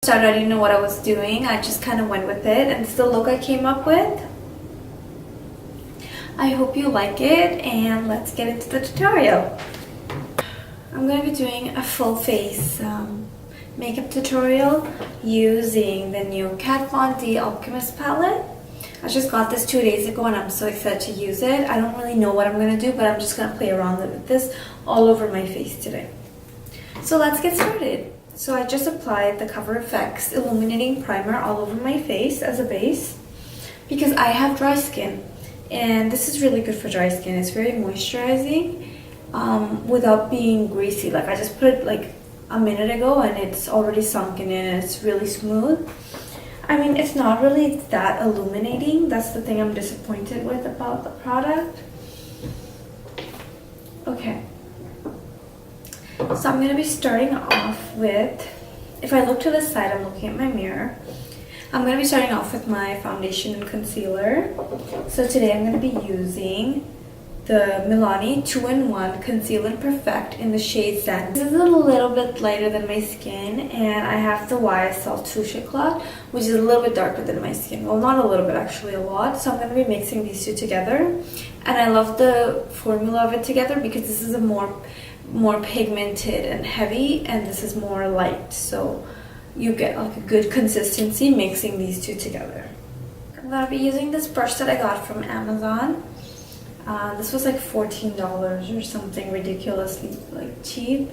Started, I didn't know what I was doing. I just kind of went with it, and it's the look I came up with. I hope you like it, and let's get into the tutorial. I'm going to be doing a full face makeup tutorial using the new Kat Von D Alchemist Palette. I just got this 2 days ago and I'm so excited to use it. I don't really know what I'm going to do, but I'm just going to play around with this all over my face today. So let's get started. So I just applied the CoverFX Illuminating Primer all over my face as a base because I have dry skin. And this is really good for dry skin. It's very moisturizing without being greasy. Like I just put it like a minute ago and it's already sunken in and it's really smooth. I mean, it's not really that illuminating. That's the thing I'm disappointed with about the product. Okay. So I'm going to be starting off with, if I look to the side, I'm looking at my mirror. I'm going to be starting off with my foundation and concealer. So today I'm going to be using the Milani 2-in-1 Conceal and Perfect in the shade Sand. This is a little bit lighter than my skin, and I have the YSL Touche Eclat, which is a little bit darker than my skin. Well, not a little bit, actually a lot. So I'm going to be mixing these two together. And I love the formula of it together because this is a more pigmented and heavy, and this is more light. So you get like a good consistency mixing these two together. I'm going to be using this brush that I got from Amazon. This was like $14 or something ridiculously like cheap,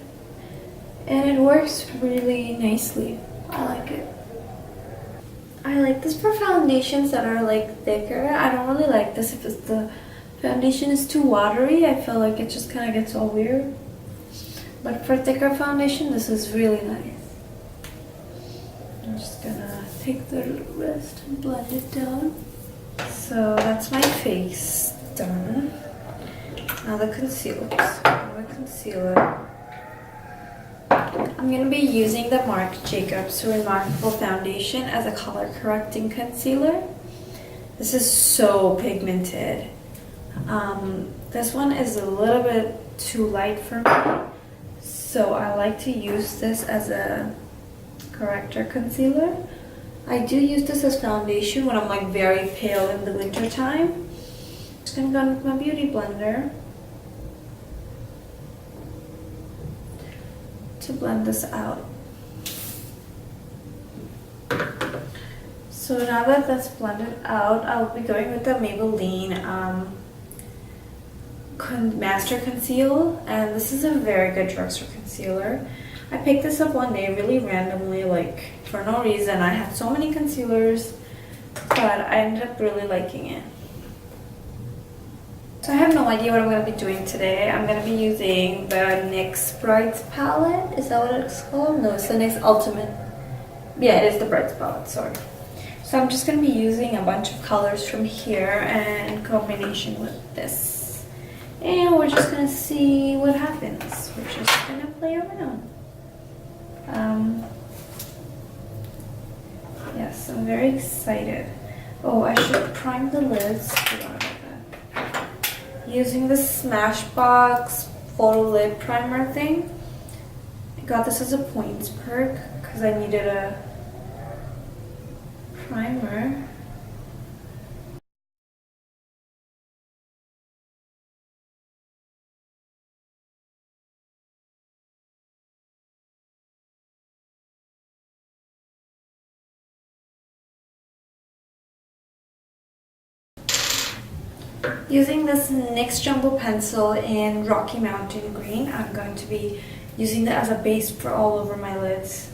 and it works really nicely. I like it. I like this for foundations that are like thicker. I don't really like this if the foundation is too watery. I feel like it just kind of gets all weird. But for thicker foundation, this is really nice. I'm just gonna take the rest and blend it down. So that's my face done. Now the concealer. I'm going to be using the Marc Jacobs Remarkable Foundation as a color correcting concealer. This is so pigmented. This one is a little bit too light for me, so I like to use this as a corrector concealer. I do use this as foundation when I'm like very pale in the winter time. Just gonna go in with my beauty blender to blend this out. So now that that's blended out, I'll be going with the Maybelline Master Conceal, and this is a very good drugstore concealer. I picked this up one day really randomly, like for no reason. I had so many concealers, but I ended up really liking it. So I have no idea what I'm going to be doing today. I'm going to be using the NYX Brights palette. Is that what it's called? No, it's the NYX Ultimate. Yeah, it is the Brights palette, sorry. So I'm just going to be using a bunch of colors from here and in combination with this. And we're just going to see what happens. We're just going to play around. Yes, I'm very excited. Oh, I should prime the lids. Using the Smashbox photo lid primer thing. I got this as a points perk because I needed a primer. Using this NYX Jumbo pencil in Rocky Mountain Green, I'm going to be using that as a base for all over my lids.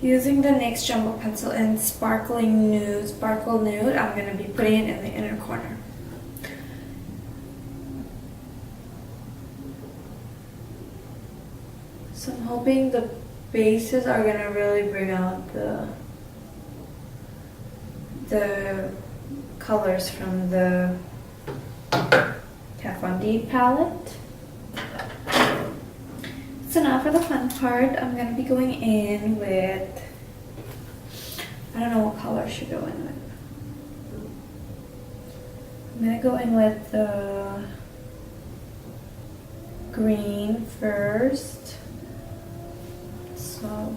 Using the NYX Jumbo pencil in Sparkle Nude, I'm going to be putting it in the inner corner. So I'm hoping the bases are going to really bring out the colors from the Kat Von D palette. So now for the fun part, I'm going to be going in with, I don't know what color I should go in with. I'm going to go in with the green first. So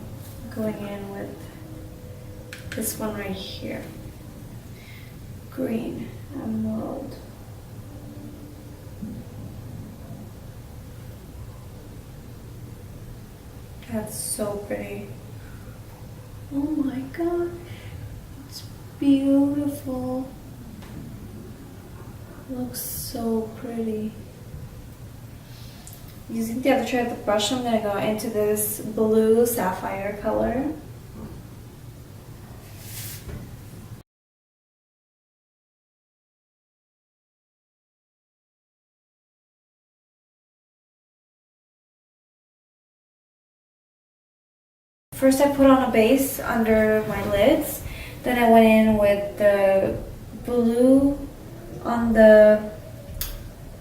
going in with this one right here. Green Emerald. That's so pretty. Oh my gosh. It's beautiful. Looks so pretty. Using the other side of the brush, I'm going to go into this blue sapphire color. First I put on a base under my lids, then I went in with the blue on the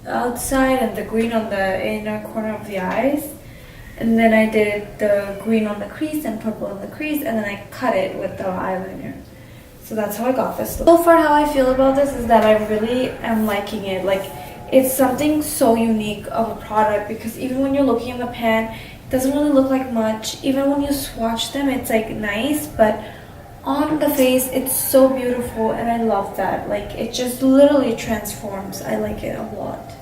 outside and the green on the inner corner of the eyes, and then I did the green on the crease and purple on the crease, and then I cut it with the eyeliner. So that's how I got this look. So far how I feel about this is that I really am liking it. Like, it's something so unique of a product, because even when you're looking in the pan, it doesn't really look like much. Even when you swatch them, it's like nice, but on the face it's so beautiful, and I love that. Like, it just literally transforms. I like it a lot.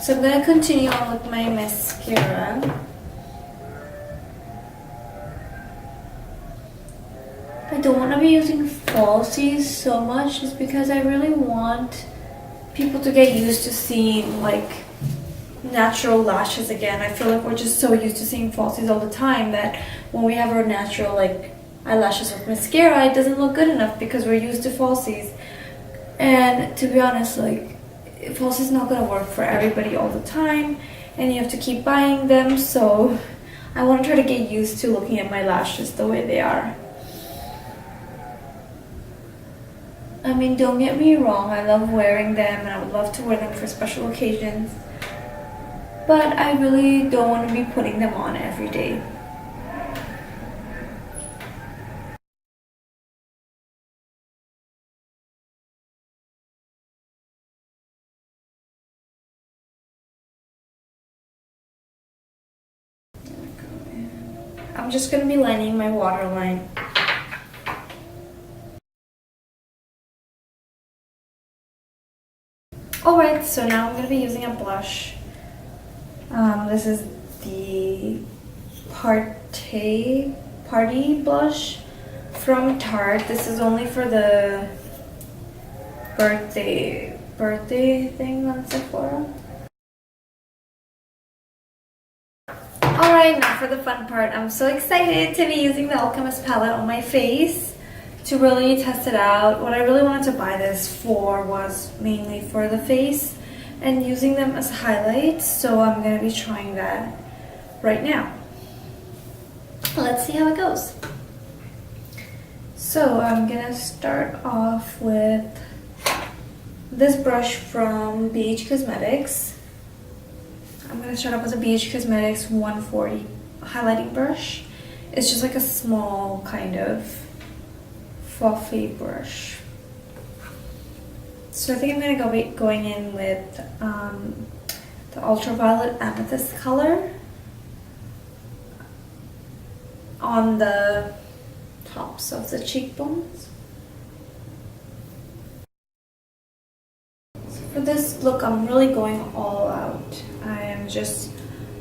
So I'm gonna continue on with my mascara. I don't want to be using falsies so much, just because I really want people to get used to seeing like natural lashes again. I feel like we're just so used to seeing falsies all the time that when we have our natural like eyelashes with mascara, it doesn't look good enough because we're used to falsies. And to be honest, like, falsies is not gonna work for everybody all the time, and you have to keep buying them. So I want to try to get used to looking at my lashes the way they are. I mean, don't get me wrong, I love wearing them and I would love to wear them for special occasions, but I really don't want to be putting them on every day. I'm just going to be lining my waterline. Alright, so now I'm going to be using a blush. This is the Tarte Party Blush from Tarte. This is only for the birthday thing on Sephora. Alright, now for the fun part. I'm so excited to be using the Alchemist palette on my face to really test it out. What I really wanted to buy this for was mainly for the face and using them as highlights, so I'm going to be trying that right now. Let's see how it goes. So I'm going to start off with this brush from Beige Cosmetics. I'm going to start off with a Beige Cosmetics 140 highlighting brush. It's just like a small kind of fluffy brush. So I think I'm going to be going in with the Ultraviolet Amethyst color on the tops of the cheekbones. So for this look, I'm really going all out. I am just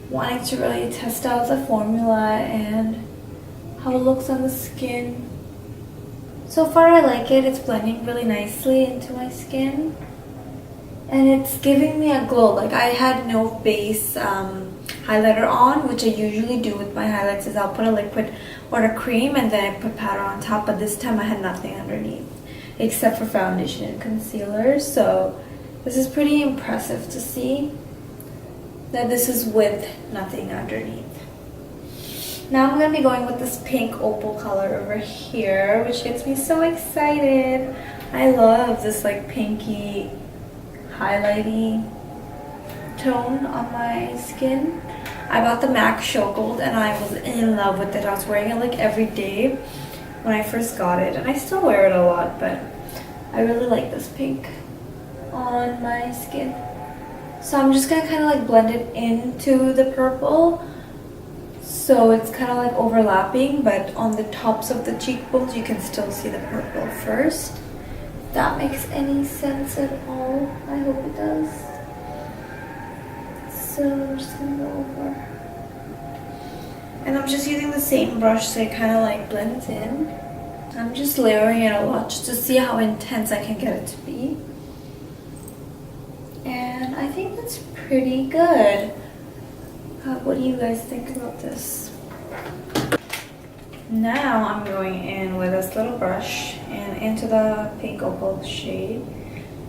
wanting to really test out the formula and how it looks on the skin. So far I like it. It's blending really nicely into my skin, and it's giving me a glow. Like, I had no base highlighter on, which I usually do with my highlights, is I'll put a liquid or a cream and then I put powder on top, but this time I had nothing underneath except for foundation and concealer. So this is pretty impressive to see that this is with nothing underneath. Now I'm going to be going with this pink opal color over here, which gets me so excited. I love this like pinky highlighty tone on my skin. I bought the MAC Show Gold and I was in love with it. I was wearing it like every day when I first got it, and I still wear it a lot, but I really like this pink on my skin. So I'm just gonna kind of like blend it into the purple. So it's kind of like overlapping, but on the tops of the cheekbones, you can still see the purple first. If that makes any sense at all. I hope it does. So I'm just gonna go over. And I'm just using the same brush so it kind of like blends in. I'm just layering it a lot just to see how intense I can get it to be. And I think that's pretty good. What do you guys think about this? Now I'm going in with this little brush and into the pink opal shade.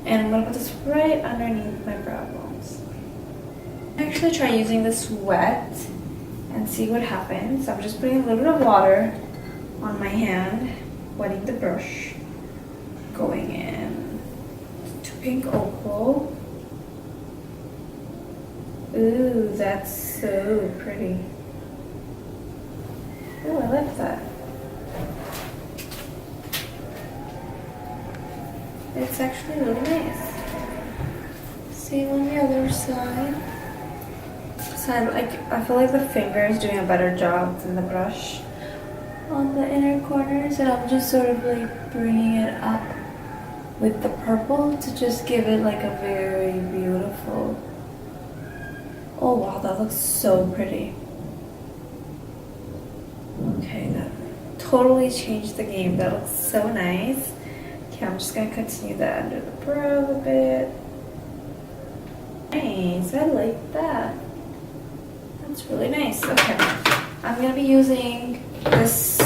And I'm gonna put this right underneath my brow bones. Actually try using this wet and see what happens. I'm just putting a little bit of water on my hand, wetting the brush, going in to pink opal. Ooh, that's so pretty. Oh, I like that. It's actually really nice. Same on the other side. So I feel like the finger is doing a better job than the brush on the inner corners, and I'm just sort of like bringing it up with the purple to just give it like a very beautiful. Oh wow, that looks so pretty. Okay, that totally changed the game. That looks so nice. Okay, I'm just gonna continue that under the brow a bit. Nice, I like that. That's really nice. Okay, I'm gonna be using this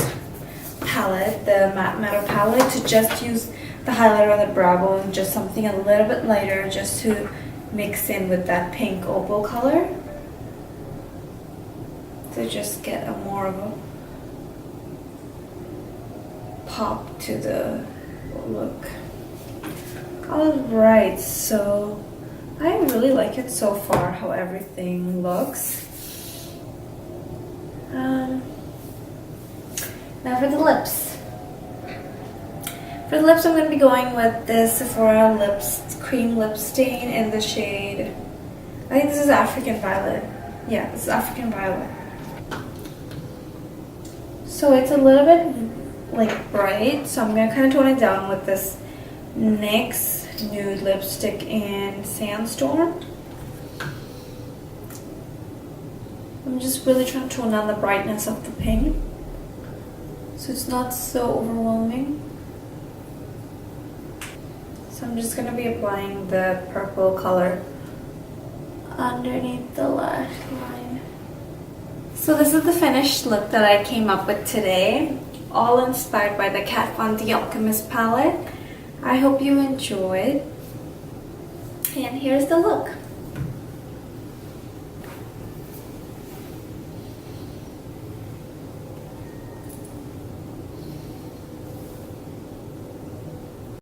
palette, the Matte Metal palette, to just use the highlighter on the brow bone, just something a little bit lighter, just to mix in with that pink opal color, to just get a more of a pop to the look. Alright, so I really like it so far, how everything looks. Now for the lips. For the lips, I'm going to be going with this Sephora cream lip stain in the shade, I think this is African Violet. Yeah, this is African Violet. So it's a little bit like bright, so I'm going to kind of tone it down with this NYX nude lipstick in Sandstorm. I'm just really trying to tone down the brightness of the pink, so it's not so overwhelming. So I'm just going to be applying the purple color underneath the lash line. So this is the finished look that I came up with today, all inspired by the Kat Von D Alchemist Palette. I hope you enjoyed, and here's the look.